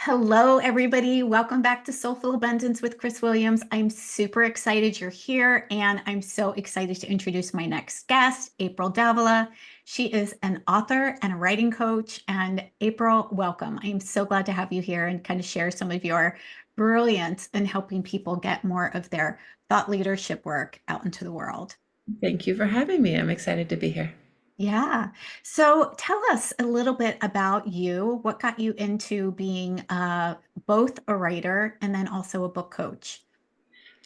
Hello, everybody. Welcome back to Soulful Abundance with Chris Williams. I'm super excited you're here, and I'm so excited to introduce my next guest, April Davila. She is an author and a writing coach. And April, welcome. I'm so glad to have you here and kind of share some of your brilliance in helping people get more of their thought leadership work out into the world. Thank you for having me. I'm excited to be here. Yeah. So tell us a little bit about you. What got you into being both a writer and then also a book coach?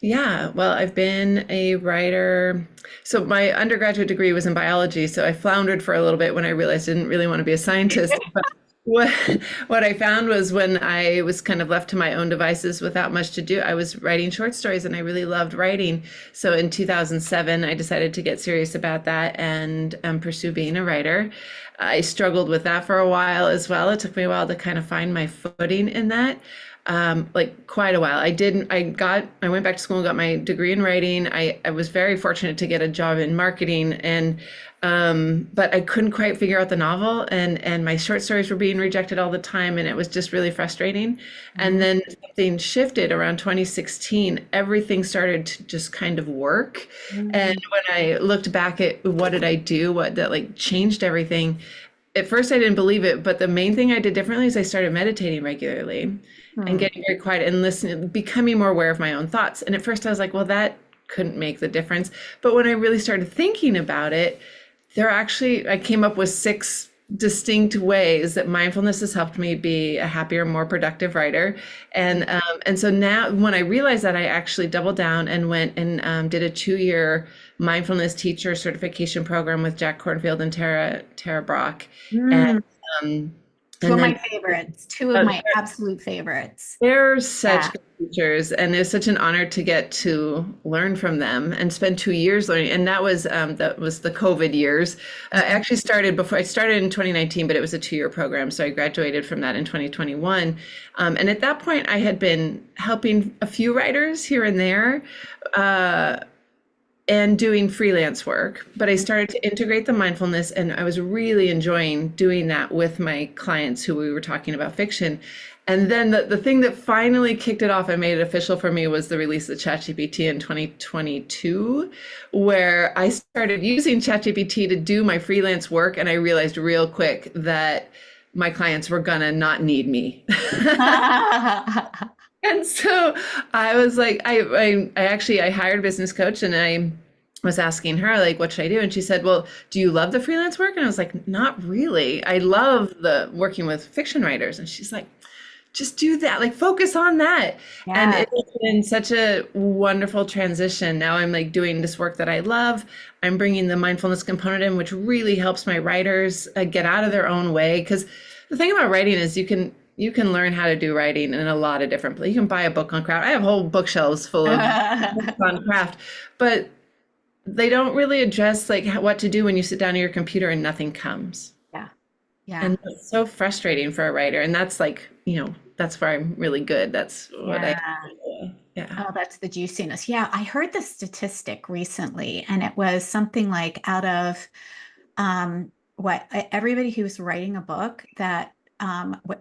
Yeah, well, I've been a writer. So my undergraduate degree was in biology, so I floundered for a little bit when I realized I didn't really want to be a scientist. But what what I found was when I was kind of left to my own devices without much to do, I was writing short stories and I really loved writing. So in 2007, I decided to get serious about that and pursue being a writer. I struggled with that for a while as well. It took me a while to kind of find my footing in that. Like quite a while. I went back to school and got my degree in writing. I was very fortunate to get a job in marketing but I couldn't quite figure out the novel and my short stories were being rejected all the time and it was just really frustrating. And then something shifted around 2016. Everything started to just kind of work. And when I looked back at what did I do, what that like changed everything, at first I didn't believe it, but the main thing I did differently is I started meditating regularly and Hmm. getting very quiet and listening, becoming more aware of my own thoughts. And at first I was like, well, that couldn't make the difference. But when I really started thinking about it, I came up with six distinct ways that mindfulness has helped me be a happier, more productive writer. And so now when I realized that, I actually doubled down and went and did a 2-year mindfulness teacher certification program with Jack Kornfield and Tara Brock. And Hmm. um, Two and of then my favorites, two of uh, my absolute favorites. they're such Yeah. good teachers, and it's such an honor to get to learn from them and spend 2 years learning. And that was the COVID years. I actually started before I started in 2019, but it was a 2-year program, so I graduated from that in 2021. And at that point, I had been helping a few writers here and there. And doing freelance work, but I started to integrate the mindfulness and I was really enjoying doing that with my clients who we were talking about fiction. And then the thing that finally kicked it off and made it official for me was the release of ChatGPT in 2022, where I started using ChatGPT to do my freelance work. And I realized real quick that my clients were gonna not need me. And so I was like, I hired a business coach and I was asking her like, what should I do? And she said, well, do you love the freelance work? And I was like, not really. I love the working with fiction writers. And she's like, just do that, like focus on that. And Yeah. it's been such a wonderful transition. Now I'm like doing this work that I love. I'm bringing the mindfulness component in, which really helps my writers get out of their own way. Because the thing about writing is you can learn how to do writing in a lot of different places. You can buy a book on craft. I have whole bookshelves full of books on craft, but they don't really address like what to do when you sit down at your computer and nothing comes. Yeah. Yeah. And it's so frustrating for a writer. And that's like, that's where I'm really good. That's what I Yeah. enjoy. Yeah. Oh, that's the juiciness. Yeah, I heard the statistic recently, and it was something like out of everybody who's writing a book that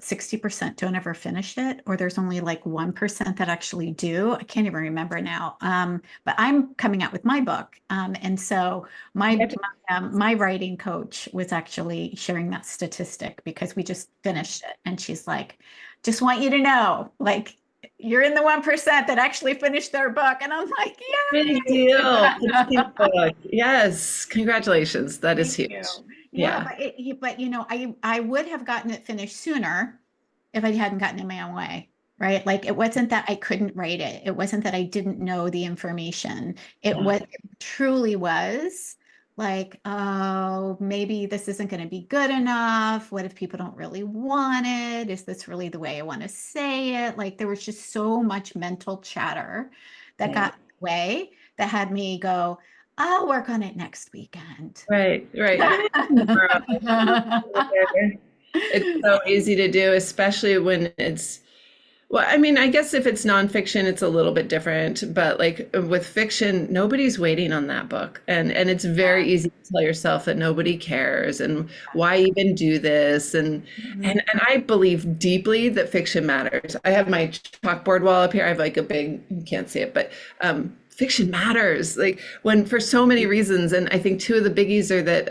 60% don't ever finish it, or there's only like 1% that actually do. I can't even remember now. But I'm coming out with my book. And so my writing coach was actually sharing that statistic because we just finished it. And she's like, just want you to know, like, you're in the 1% that actually finished their book. And I'm like, Big yay. deal. Big book. Yes. Congratulations. That is Thank huge. you. Yeah, Yeah. but I would have gotten it finished sooner if I hadn't gotten in my own way, right? Like it wasn't that I couldn't write it. It wasn't that I didn't know the information. Yeah. It truly was like, oh, maybe this isn't going to be good enough. What if people don't really want it? Is this really the way I want to say it? Like there was just so much mental chatter that Right. got in the way that had me go, I'll work on it next weekend. Right. Right. It's so easy to do, especially when it's Well, I mean, I guess if it's nonfiction, it's a little bit different, but like with fiction, nobody's waiting on that book. And it's very easy to tell yourself that nobody cares and why even do this? Mhm. And I believe deeply that fiction matters. I have my chalkboard wall up here. I have like a big, you can't see it, but fiction matters. Like when for so many reasons. And I think two of the biggies are that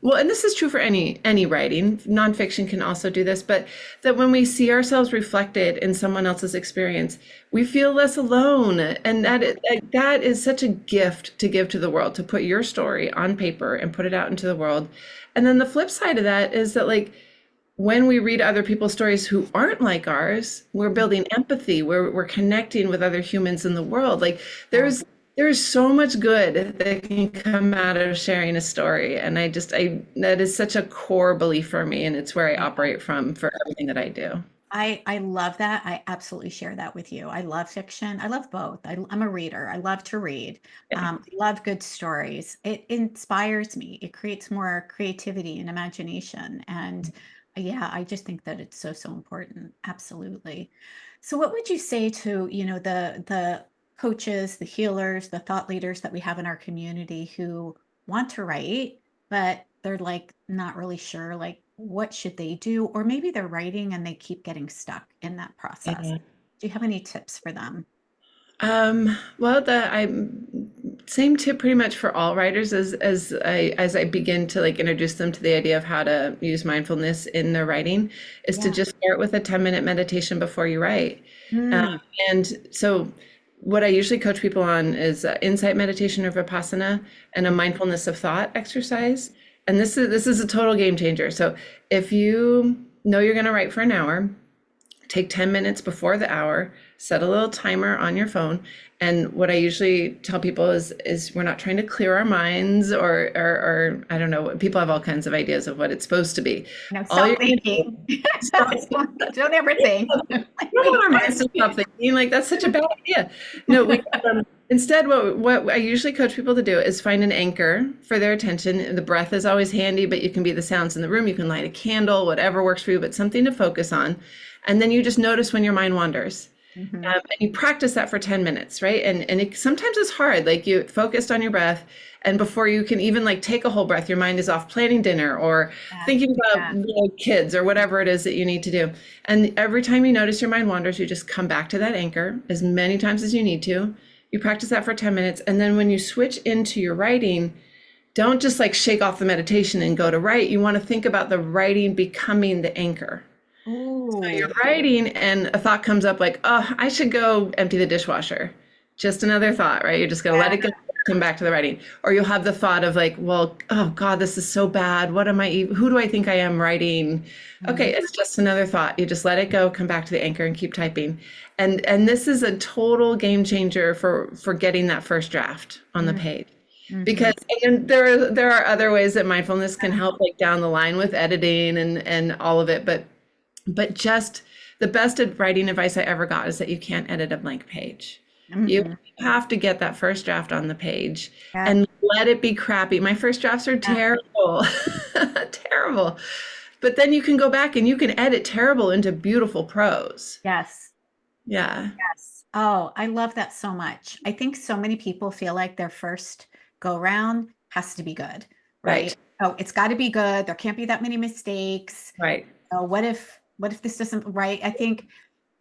well, and this is true for any writing. Nonfiction can also do this, but that when we see ourselves reflected in someone else's experience, we feel less alone. And that is such a gift to give to the world, to put your story on paper and put it out into the world. And then the flip side of that is that like when we read other people's stories who aren't like ours, we're building empathy. We're connecting with other humans in the world. Like there's so much good that can come out of sharing a story. And I that is such a core belief for me, and it's where I operate from for everything that I do. I love that. I absolutely share that with you. I love fiction. I love both. I'm a reader. I love to read. Yeah. I love good stories. It inspires me. It creates more creativity and imagination. And yeah, I just think that it's so, so important. Absolutely. So what would you say to, the coaches, the healers, the thought leaders that we have in our community who want to write, but they're like not really sure like what should they do, or maybe they're writing and they keep getting stuck in that process. Yeah. Do you have any tips for them? Well, I same tip pretty much for all writers as I begin to like introduce them to the idea of how to use mindfulness in their writing is to Yeah. just start with a 10-minute meditation before you write. Um, Mm, and so what I usually coach people on is insight meditation or Vipassana and a mindfulness of thought exercise. And this is a total game changer. So if you know you're going to write for an hour, take 10 minutes before the hour, set a little timer on your phone. And what I usually tell people is we're not trying to clear our minds or I don't know, people have all kinds of ideas of what it's supposed to be. All stop you're going to do thinking. is stop. Don't ever think. I don't want our minds to stop thinking like that's such a bad idea. No, instead what I usually coach people to do is find an anchor for their attention. The breath is always handy, but you can be the sounds in the room. You can light a candle, whatever works for you, but something to focus on. And then you just notice when your mind wanders. Mhm. And you practice that for 10 minutes, right? And sometimes it's hard, like you focused on your breath, and before you can even like take a whole breath, your mind is off planning dinner or Yeah. thinking about Yeah. kids or whatever it is that you need to do. And every time you notice your mind wanders, you just come back to that anchor as many times as you need to. You practice that for 10 minutes. And then when you switch into your writing, don't just like shake off the meditation and go to write. You want to think about the writing becoming the anchor. So Ooh. you're writing and a thought comes up like, oh, I should go empty the dishwasher. Just another thought, right? You're just going to let Yeah. it go, come back to the writing. Or you'll have the thought of like, well, oh God, this is so bad. What am I, who do I think I am writing? Okay, Mhm. it's just another thought. You just let it go, come back to the anchor and keep typing. And this is a total game changer for getting that first draft on the Mhm. page. Mhm. Because and there are other ways that mindfulness can help like down the line with editing and all of it, but just the best writing advice I ever got is that you can't edit a blank page. You Mhm. have to get that first draft on the page Yeah. and let it be crappy. My first drafts are Yeah. terrible, terrible. But then you can go back and you can edit terrible into beautiful prose. Yes. Yeah, Yes. Oh, I love that so much. I think so many people feel like their first go round has to be good, right, right? Oh, it's got to be good. There can't be that many mistakes. right. Oh, what if this doesn't right? I think,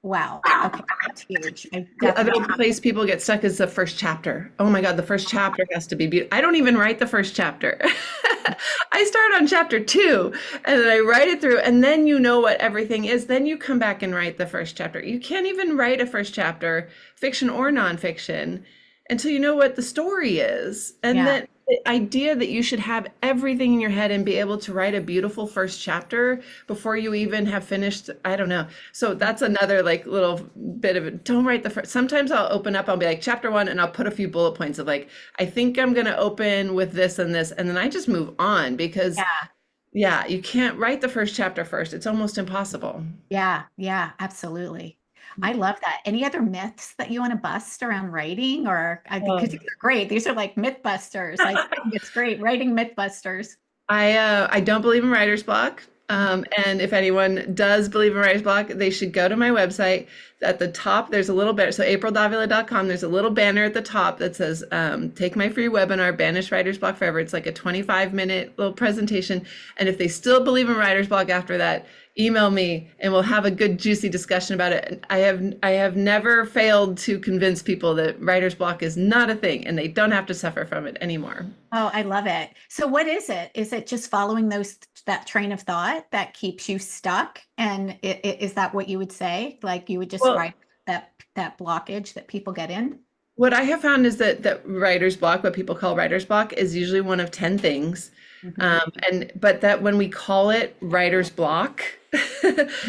wow. Okay, that's huge. I The other definitely. place people get stuck is the first chapter. Oh my God, the first chapter has to be beautiful. I don't even write the first chapter. I start on chapter two and then I write it through, and then you know what everything is. Then you come back and write the first chapter. You can't even write a first chapter, fiction or nonfiction, until you know what the story is. And Yeah. that the idea that you should have everything in your head and be able to write a beautiful first chapter before you even have finished, I don't know. So that's another like little bit of it. Don't write the first. Sometimes I'll open up, I'll be like chapter one, and I'll put a few bullet points of like, I think I'm going to open with this and this. And then I just move on because, Yeah. yeah, you can't write the first chapter first. It's almost impossible. Yeah. Yeah. Absolutely. I love that. Any other myths that you want to bust around writing, or I think because Oh. these are great. These are like myth busters. I think it's great writing myth busters. I don't believe in writer's block. And if anyone does believe in writer's block, they should go to my website. At the top, there's a little banner. So aprildavila.com, there's a little banner at the top that says, take my free webinar, Banish Writer's Block Forever. It's like a 25-minute little presentation. And if they still believe in writer's block after that, email me and we'll have a good juicy discussion about it. And I have never failed to convince people that writer's block is not a thing and they don't have to suffer from it anymore. Oh, I love it. So what is it? Is it just following that train of thought that keeps you stuck? And is that what you would say? Like you would just write that blockage that people get in? What I have found is that writer's block, what people call writer's block, is usually one of 10 things. But that when we call it writer's block,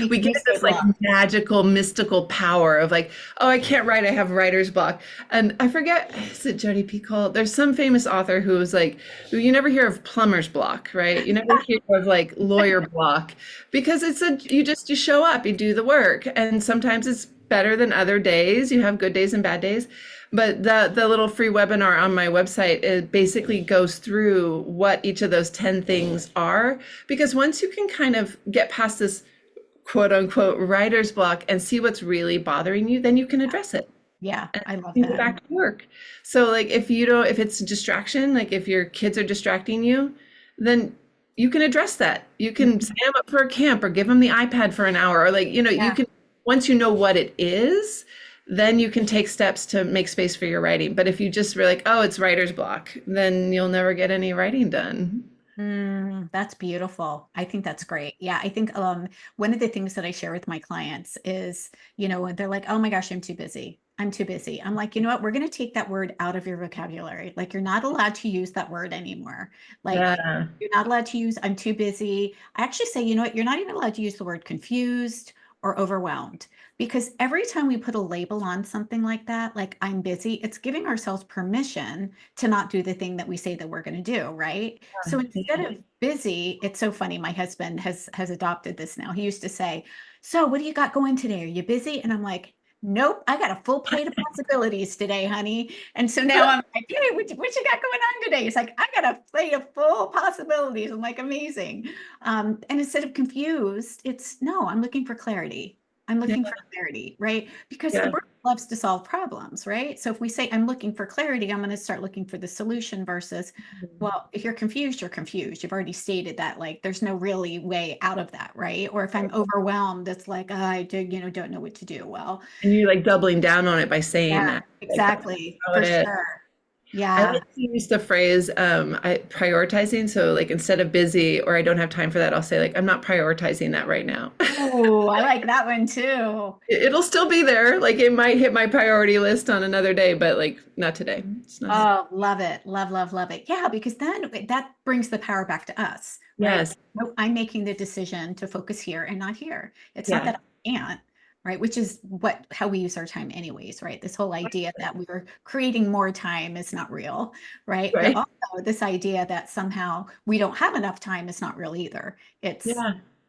we get this like magical, mystical power of like, oh, I can't write, I have writer's block. And I forget, is it Jodi Picoult? There's some famous author who was like, you never hear of plumber's block, right? You never hear of like lawyer block, because you show up, you do the work. And sometimes it's better than other days. You have good days and bad days. But the little free webinar on my website, it basically goes through what each of those 10 things are. Because once you can kind of get past this quote unquote writer's block and see what's really bothering you, then you can address it. Yeah, I love and that. go back to work. So like if it's a distraction, like if your kids are distracting you, then you can address that. You can sign them up for a camp or give them the iPad for an hour, or like, you can, once you know what it is, then you can take steps to make space for your writing. But if you just were like, oh, it's writer's block, then you'll never get any writing done. That's beautiful. I think that's great. Yeah, I think one of the things that I share with my clients is, when they're like, oh my gosh, I'm too busy. I'm too busy. I'm like, you know what? We're going to take that word out of your vocabulary. Like, you're not allowed to use that word anymore. Like, you're not allowed to use, I'm too busy. I actually say, you know what? You're not even allowed to use the word confused or overwhelmed, because every time we put a label on something like that, like I'm busy, it's giving ourselves permission to not do the thing that we say that we're going to do, right? So instead of busy, it's so funny. My husband has adopted this now. He used to say, so what do you got going today? Are you busy? And I'm like, nope, I got a full plate of possibilities today, honey. And so now I'm like, hey, what you got going on today? He's like, I got a plate of full possibilities. I'm like, amazing. And instead of confused, it's no, I'm looking for clarity. I'm looking for clarity, right? Because the brain loves to solve problems, right? So if we say, I'm looking for clarity, I'm going to start looking for the solution versus, well, if you're confused, you're confused. You've already stated that, like, there's no really way out of that, right? Or if I'm overwhelmed, it's like, I don't know what to do. Well, and you're like doubling down on it by saying that. Exactly. For sure. Yeah. I like to use the phrase prioritizing. So like instead of busy or I don't have time for that, I'll say like, I'm not prioritizing that right now. Oh, I like that one too. It'll still be there. Like it might hit my priority list on another day, but like not today. It's not love it. Love it. Yeah, because then that brings the power back to us. Right? Yes. No, I'm making the decision to focus here and not here. It's not that I can't. Right, which is how we use our time anyways, right? This whole idea that we're creating more time is not real, right? But also this idea that somehow we don't have enough time is not real either. It's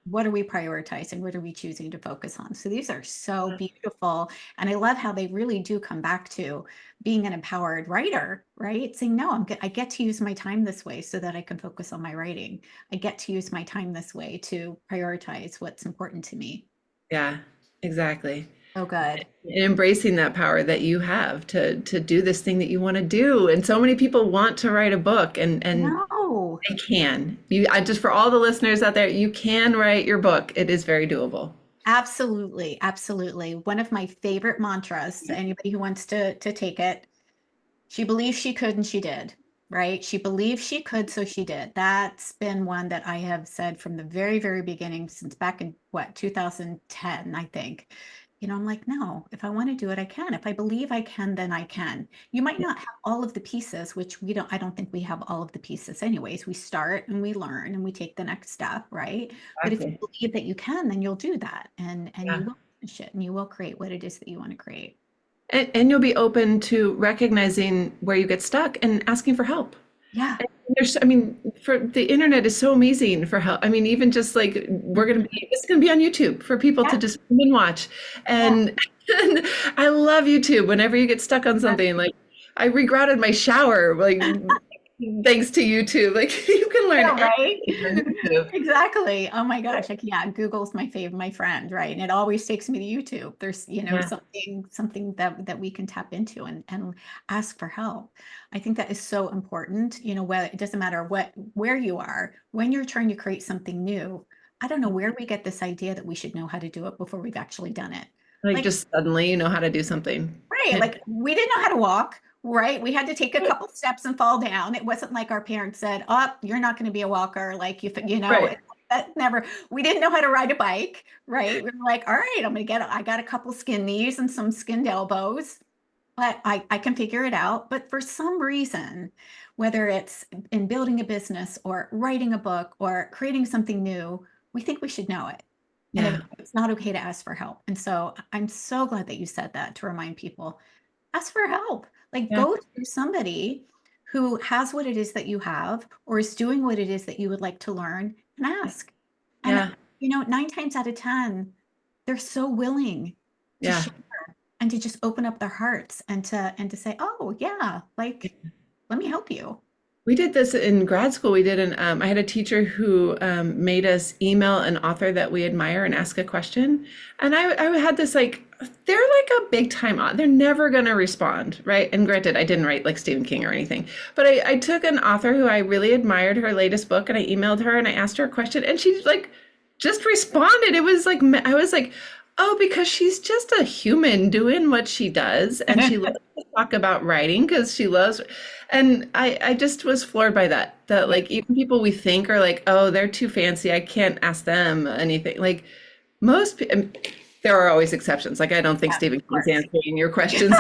what are we prioritizing? What are we choosing to focus on? So these are so beautiful. And I love how they really do come back to being an empowered writer, right? Saying, no, I get to use my time this way so that I can focus on my writing. I get to use my time this way to prioritize what's important to me. Yeah. Exactly. Oh, good. And embracing that power that you have to do this thing that you want to do. And so many people want to write a book and they can. Just for all the listeners out there, you can write your book. It is very doable. Absolutely. Absolutely. One of my favorite mantras to anybody who wants to take it. She believed she could and she did. Right? She believed she could, so she did. That's been one that I have said from the very, very beginning, since back in 2010, I think. I'm like, no, if I want to do it, I can. If I believe I can, then I can. You might not have all of the pieces, which I don't think we have all of the pieces anyways. We start and we learn and we take the next step, right? But if you believe that you can, then you'll do that and you will finish it and you will create what it is that you want to create. And you'll be open to recognizing where you get stuck and asking for help. Yeah. For the internet is so amazing for help. Even just like it's going to be on YouTube for people to just come and watch. And I love YouTube. Whenever you get stuck on something, like I regrouted my shower, like thanks to YouTube. Like you can learn Yeah, right? anything on YouTube. Exactly. Oh my gosh. Like, yeah, Google's my favorite, my friend, right? And it always takes me to YouTube. There's, Yeah. something that we can tap into and ask for help. I think that is so important, whether it doesn't matter where you are, when you're trying to create something new. I don't know where we get this idea that we should know how to do it before we've actually done it. Like Like, just suddenly you know how to do something. right, Yeah. like we didn't know how to walk, right? We had to take a couple steps and fall down. It wasn't like our parents said, "Oh, you're not going to be a walker." Like Right. that never. We didn't know how to ride a bike, right? We were like, "All right, I got a couple skin knees and some skinned elbows, but I can figure it out." But for some reason, whether it's in building a business or writing a book or creating something new, we think we should know it. And Yeah. it's not okay to ask for help. And so I'm so glad that you said that to remind people, ask for help. Like Yeah. go to somebody who has what it is that you have or is doing what it is that you would like to learn and ask. And Yeah. 9 times out of 10, they're so willing to Yeah. share and to just open up their hearts and to say, "Oh, yeah, like let me help you." We did this in grad school. I had a teacher who made us email an author that we admire and ask a question. And I had this like, they're like a big time, they're never going to respond, right? And granted, I didn't write like Stephen King or anything, but I took an author who I really admired her latest book and I emailed her and I asked her a question and she like just responded. It was like, I was like, oh, because she's just a human doing what she does and she loves to talk about writing because she loves. And I just was floored by that. That Yeah. like even people we think are like, oh, they're too fancy. I can't ask them anything. Like there are always exceptions. Like I don't think Yeah, Stephen of King's course. answering your questions.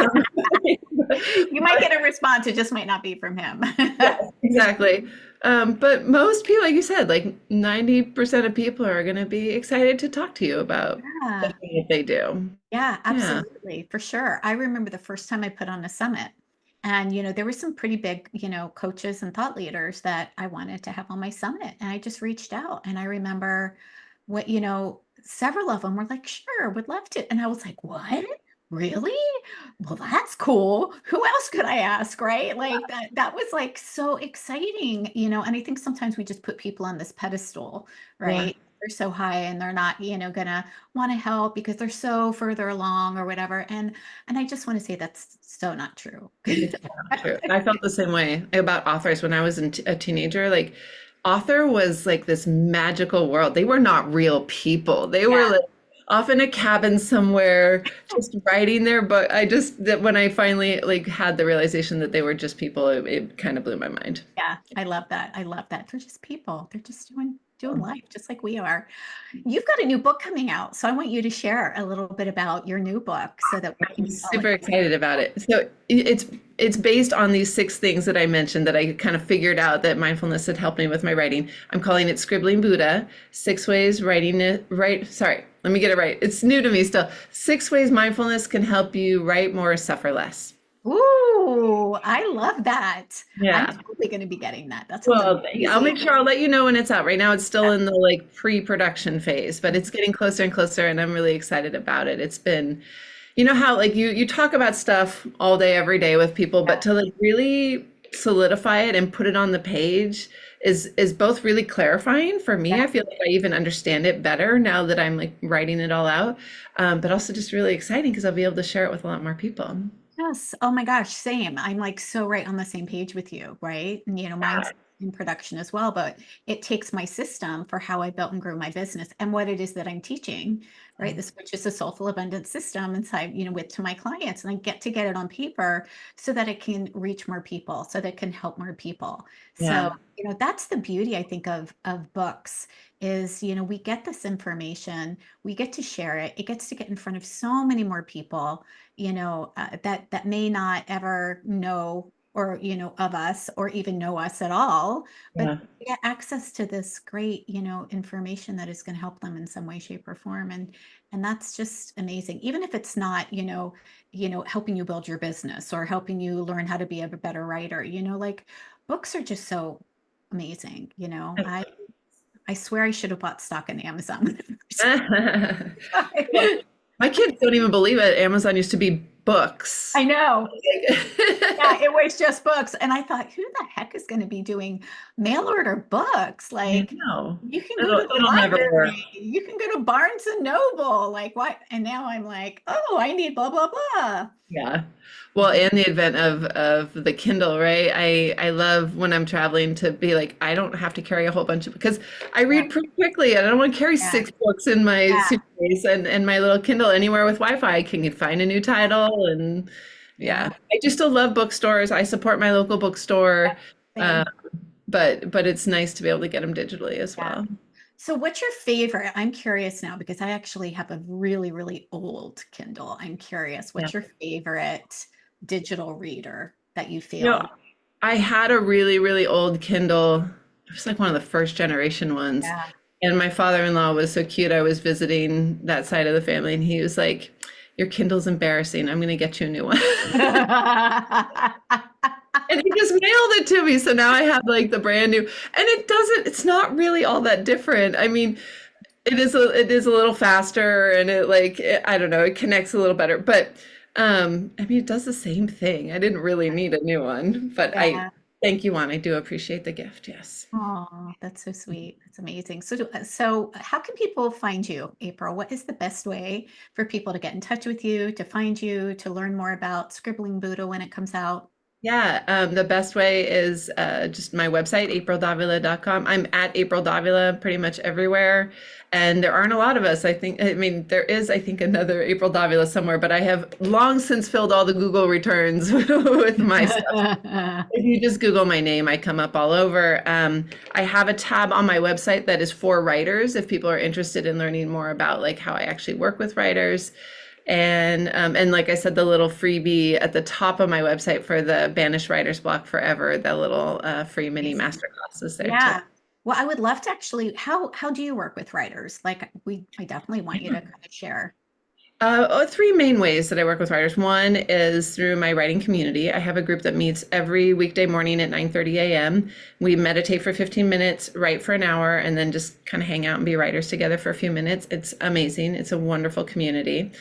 You might get a response. It just might not be from him. Yes, exactly. But most people, like you said, like 90% of people are going to be excited to talk to you about the Yeah. thing that they do. Yeah, Yeah. absolutely, for sure. I remember the first time I put on a summit, and there were some pretty big, coaches and thought leaders that I wanted to have on my summit, and I just reached out. And I remember several of them were like, "Sure, would love to." And I was like, "What? Really? Well, that's cool. Who else could I ask?" Right? Like that was like so exciting. And I think sometimes we just put people on this pedestal, Yeah. right? They're so high and they're not, gonna want to help because they're so further along or whatever. And I just want to say that's so not true. It's not true. I felt the same way about authors when I was a teenager. Like, author was like this magical world. They were not real people. They were Yeah, like off in a cabin somewhere, just writing their book. That when I finally like had the realization that they were just people, it kind of blew my mind. yeah, I love that. I love that. They're just people. They're just doing life just like we are. You've got a new book coming out, so I want you to share a little bit about your new book so that we I'm can all super excited about it. So it's based on these 6 things that I mentioned that I kind of figured out that mindfulness had helped me with my writing. I'm calling it Scribbling Buddha, 6 ways writing it right. Sorry, let me get it right. It's new to me still. 6 ways mindfulness can help you write more, suffer less. Ooh, I love that. I'm Yeah. totally going to be getting that. That sounds Well, I'll amazing. make sure I'll let you know when it's out. Right now, it's still in the like pre-production phase, but it's getting closer and closer, and I'm really excited about it. It's been, you know how like you talk about stuff all day, every day with people, but Yeah, to like really solidify it and put it on the page is both really clarifying for me. I yeah. feel like I even understand it better now that I'm like writing it all out, but also just really exciting because I'll be able to share it with a lot more people. Yes. Oh my gosh, same. I'm like so right on the same page with you, right? And mine's in production as well, but it takes my system for how I built and grew my business and what it is that I'm teaching, right? This which is a soulful abundance system inside, with to my clients. And I get to get it on paper so that it can reach more people, so that it can help more people. So, Yeah. that's the beauty, I think, of books is, we get this information, we get to share it, it gets to get in front of so many more people that may not ever know or of us or even know us at all, but Yeah. get access to this great information that is going to help them in some way, shape, or form. And that's just amazing, even if it's not helping you build your business or helping you learn how to be a better writer. Like books are just so amazing. I swear I should have bought stock in Amazon. Well, my kids don't even believe it. Amazon used to be books. I know. Yeah, I it was just books. And I thought, who the heck is going to be doing mail order books? Like, know. you can go to the It'll never work. library, you can go to Barnes and Noble. Like, what? And now I'm like, oh, I need blah, blah, blah. Yeah. Well, in the event of the Kindle, right? I love when I'm traveling to be like, I don't have to carry a whole bunch of because I Yeah, read pretty quickly and I don't want to carry yeah, 6 books in my yeah, suitcase and my little Kindle anywhere with Wi-Fi. I can find a new title and yeah. yeah, I do still love bookstores. I support my local bookstore. Uh, same. but it's nice to be able to get them digitally as Yeah. well. So what's your favorite? I'm curious now because I actually have a really, really old Kindle. I'm curious, Yeah. what's your favorite digital reader that you You know, feel? I had a really, really old Kindle. It was like one of the first generation ones. Yeah. And my father-in-law was so cute. I was visiting that side of the family, and he was like, "Your Kindle's embarrassing. I'm going to get you a new one." And he just mailed it to me. So now I have like the brand new, and it's not really all that different. I mean, it is a little faster and I don't know, it connects a little better. But I mean it does the same thing. I didn't really need a new one, but I Yeah. thank you, Juan. I do appreciate the gift. Yes. Oh, that's so sweet. That's amazing. So how can people find you, April? What is the best way for people to get in touch with you, to find you, to learn more about Scribbling Buddha when it comes out? Yeah, the best way is just my website, aprildavila.com. I'm at April Davila pretty much everywhere. And there aren't a lot of us. I mean, there is, I think, another April Davila somewhere, but I have long since filled all the Google returns with my stuff. If you just Google my name, I come up all over. I have a tab on my website that is for writers if people are interested in learning more about like how I actually work with writers. And like I said, the little freebie at the top of my website for the Banished Writer's Block Forever, the little free mini Amazing. masterclass is there too. Yeah. Well, I would love to actually, how do you work with writers? Like I definitely want you to kind of share. Three main ways that I work with writers. One is through my writing community. I have a group that meets every weekday morning at 9:30 a.m. We meditate for 15 minutes, write for an hour, and then just kind of hang out and be writers together for a few minutes. It's amazing. It's a wonderful community.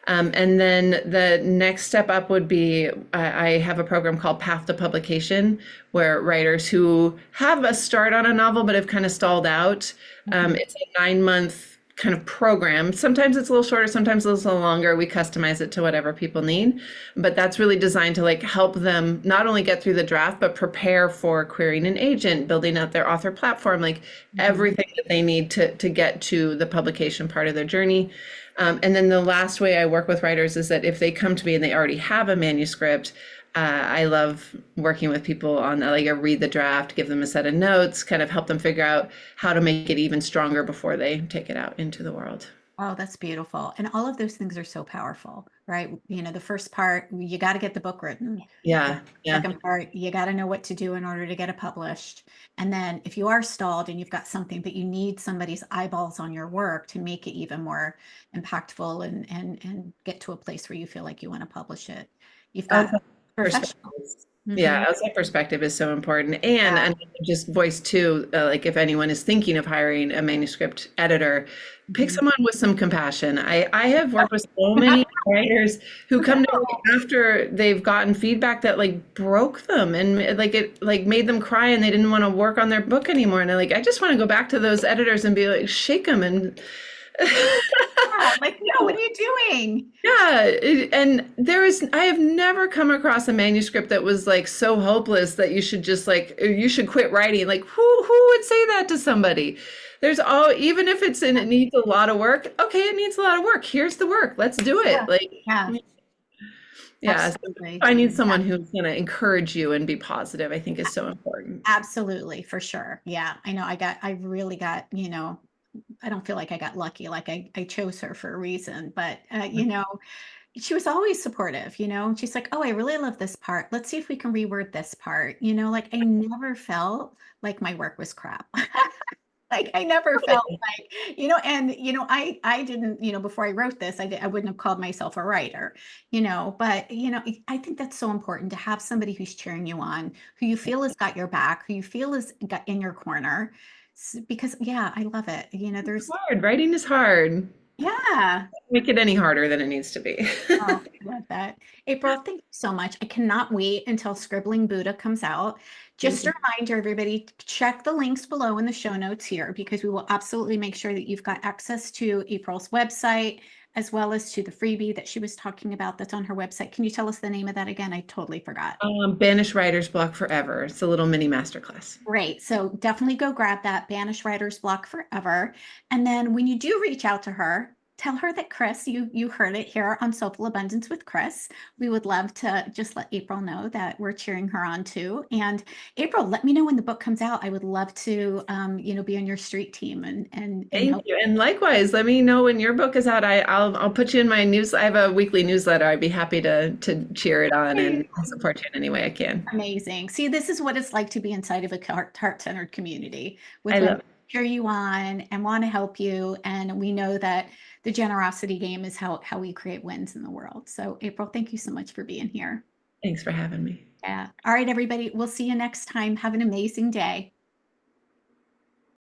And then the next step up would be I have a program called Path to Publication, where writers who have a start on a novel but have kind of stalled out. It's a 9-month kind of program. Sometimes it's a little shorter, sometimes a little longer. We customize it to whatever people need. But that's really designed to like help them not only get through the draft, but prepare for querying an agent, building out their author platform, like everything that they need to get to the publication part of their journey. And then the last way I work with writers is that if they come to me and they already have a manuscript, I love working with people on that, like I read the draft, give them a set of notes, kind of help them figure out how to make it even stronger before they take it out into the world. Oh, that's beautiful. And all of those things are so powerful, right? You know, the first part, you got to get the book written. The Yeah, yeah. second part, you got to know what to do in order to get it published. And then if you are stalled and you've got something, but you need somebody's eyeballs on your work to make it even more impactful and get to a place where you feel like you want to publish it, you've got Outside professionals. perspectives. Yeah, Mhm. outside perspective is so important. And just voice too, like if anyone is thinking of hiring a manuscript editor, pick Mhm. someone with some compassion. I have worked with so many writers who come to me after they've gotten feedback that like broke them and like it like made them cry and they didn't want to work on their book anymore. And I just want to go back to those editors and be like, shake them and Yeah, like, no, what are you doing? yeah, and I have never come across a manuscript that was like so hopeless that you should just like, you should quit writing. Like, who would say that to somebody? Even if it needs a lot of work, okay, it needs a lot of work. Here's the work. Let's do Yeah, it. Like, yeah, yeah, so absolutely. I need someone who's going to encourage you and be positive, I think is so important. Absolutely, for sure. Yeah, I know I really got, I don't feel like I got lucky, like I chose her for a reason, but she was always supportive, she's like, "Oh, I really love this part. Let's see if we can reword this part." Like I never felt like my work was crap. Like I never felt like, and I didn't, before I wrote this, I wouldn't have called myself a writer, but I think that's so important to have somebody who's cheering you on, who you feel has got your back, who you feel is got in your corner. Because yeah, I love it. It's hard. Writing is hard. Yeah. Make it any harder than it needs to be. Oh, I love that. April, thank you so much. I cannot wait until Scribbling Buddha comes out. Thank Just a you. reminder, everybody, check the links below in the show notes here because we will absolutely make sure that you've got access to April's website as well as to the freebie that she was talking about that's on her website. Can you tell us the name of that again? I totally forgot. Banish writer's block forever. It's a little mini masterclass. Great. So definitely go grab that Banish Writer's Block Forever. And then when you do reach out to her, tell her that Chris, you heard it here on Soulful Abundance with Chris. We would love to just let April know that we're cheering her on too. And April, let me know when the book comes out. I would love to be on your street team and Thank help. you. And likewise, let me know when your book is out. I'll put you in my news. I have a weekly newsletter. I'd be happy to cheer it on and support you in any way I can. Amazing. See, this is what it's like to be inside of a heart-centered community I with women love it. who cheer you on and want to help you. And we know that the generosity game is how we create wins in the world. So, April, thank you so much for being here. Thanks for having me. Yeah. All right, everybody. We'll see you next time. Have an amazing day.